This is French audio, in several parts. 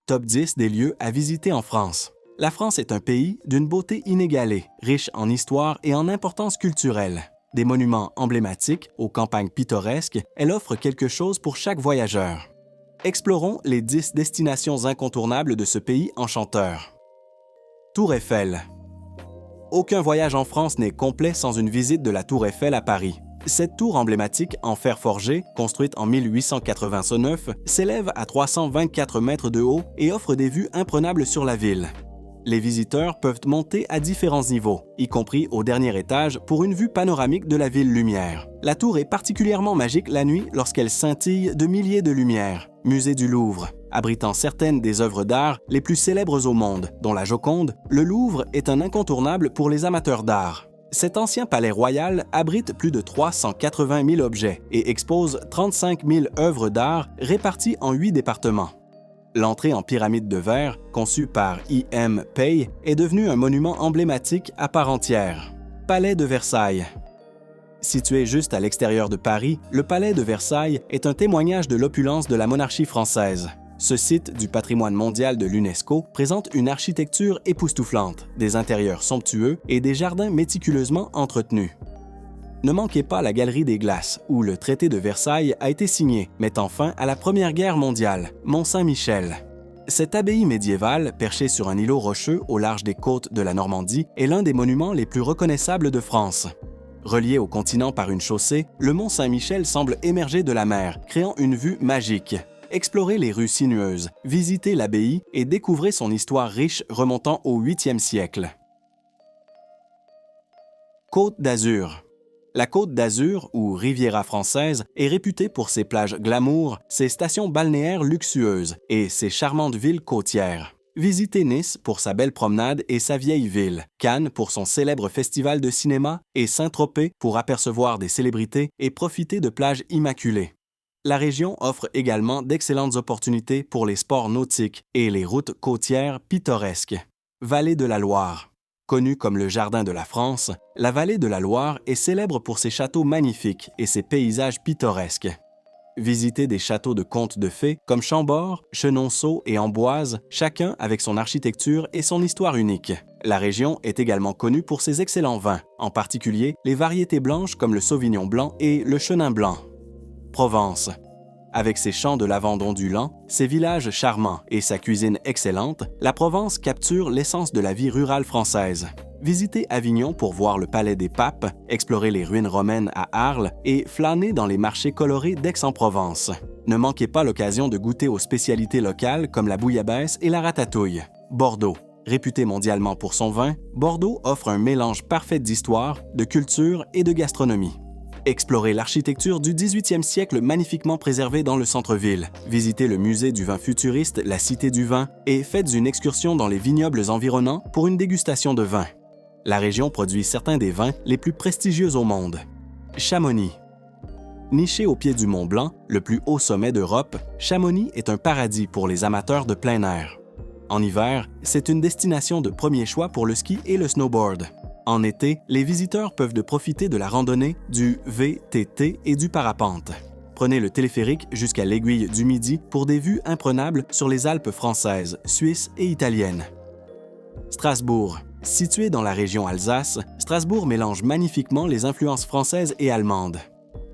Top 10 des lieux à visiter en France. La France est un pays d'une beauté inégalée, riche en histoire et en importance culturelle. Des monuments emblématiques aux campagnes pittoresques, elle offre quelque chose pour chaque voyageur. Explorons les 10 destinations incontournables de ce pays enchanteur. Tour Eiffel. Aucun voyage en France n'est complet sans une visite de la Tour Eiffel à Paris. Cette tour emblématique en fer forgé, construite en 1889, s'élève à 324 mètres de haut et offre des vues imprenables sur la ville. Les visiteurs peuvent monter à différents niveaux, y compris au dernier étage pour une vue panoramique de la ville lumière. La tour est particulièrement magique la nuit lorsqu'elle scintille de milliers de lumières. Musée du Louvre. Abritant certaines des œuvres d'art les plus célèbres au monde, dont la Joconde, le Louvre est un incontournable pour les amateurs d'art. Cet ancien palais royal abrite plus de 380 000 objets et expose 35 000 œuvres d'art réparties en 8 départements. L'entrée en pyramide de verre, conçue par I.M. Pei, est devenue un monument emblématique à part entière. Palais de Versailles. Situé juste à l'extérieur de Paris, le Palais de Versailles est un témoignage de l'opulence de la monarchie française. Ce site du patrimoine mondial de l'UNESCO présente une architecture époustouflante, des intérieurs somptueux et des jardins méticuleusement entretenus. Ne manquez pas la Galerie des Glaces, où le traité de Versailles a été signé, mettant fin à la Première Guerre mondiale, Mont-Saint-Michel. Cette abbaye médiévale, perchée sur un îlot rocheux au large des côtes de la Normandie, est l'un des monuments les plus reconnaissables de France. Relié au continent par une chaussée, le Mont-Saint-Michel semble émerger de la mer, créant une vue magique. Explorez les rues sinueuses, visitez l'abbaye et découvrez son histoire riche remontant au 8e siècle. Côte d'Azur. La Côte d'Azur, ou Riviera française, est réputée pour ses plages glamour, ses stations balnéaires luxueuses et ses charmantes villes côtières. Visitez Nice pour sa belle promenade et sa vieille ville, Cannes pour son célèbre festival de cinéma et Saint-Tropez pour apercevoir des célébrités et profiter de plages immaculées. La région offre également d'excellentes opportunités pour les sports nautiques et les routes côtières pittoresques. Vallée de la Loire. Connue comme le Jardin de la France, la vallée de la Loire est célèbre pour ses châteaux magnifiques et ses paysages pittoresques. Visitez des châteaux de contes de fées comme Chambord, Chenonceau et Amboise, chacun avec son architecture et son histoire unique. La région est également connue pour ses excellents vins, en particulier les variétés blanches comme le Sauvignon blanc et le Chenin blanc. Provence. Avec ses champs de lavande ondulants, ses villages charmants et sa cuisine excellente, la Provence capture l'essence de la vie rurale française. Visitez Avignon pour voir le Palais des Papes, explorer les ruines romaines à Arles et flâner dans les marchés colorés d'Aix-en-Provence. Ne manquez pas l'occasion de goûter aux spécialités locales comme la bouillabaisse et la ratatouille. Bordeaux. Réputé mondialement pour son vin, Bordeaux offre un mélange parfait d'histoire, de culture et de gastronomie. Explorez l'architecture du 18e siècle magnifiquement préservée dans le centre-ville. Visitez le musée du vin futuriste, la Cité du vin, et faites une excursion dans les vignobles environnants pour une dégustation de vin. La région produit certains des vins les plus prestigieux au monde. Chamonix. Niché au pied du Mont Blanc, le plus haut sommet d'Europe, Chamonix est un paradis pour les amateurs de plein air. En hiver, c'est une destination de premier choix pour le ski et le snowboard. En été, les visiteurs peuvent profiter de la randonnée, du VTT et du parapente. Prenez le téléphérique jusqu'à l'Aiguille du Midi pour des vues imprenables sur les Alpes françaises, suisses et italiennes. Strasbourg. Situé dans la région Alsace, Strasbourg mélange magnifiquement les influences françaises et allemandes.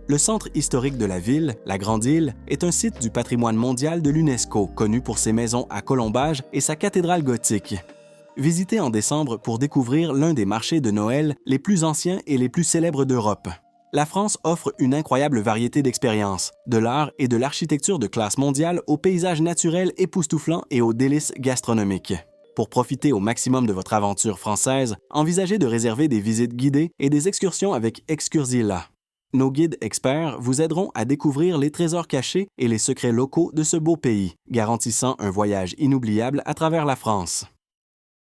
Le centre historique de la ville, la Grande Île, est un site du patrimoine mondial de l'UNESCO, connu pour ses maisons à colombages et sa cathédrale gothique. Visitez en décembre pour découvrir l'un des marchés de Noël les plus anciens et les plus célèbres d'Europe. La France offre une incroyable variété d'expériences, de l'art et de l'architecture de classe mondiale aux paysages naturels époustouflants et aux délices gastronomiques. Pour profiter au maximum de votre aventure française, envisagez de réserver des visites guidées et des excursions avec Excursilla. Nos guides experts vous aideront à découvrir les trésors cachés et les secrets locaux de ce beau pays, garantissant un voyage inoubliable à travers la France.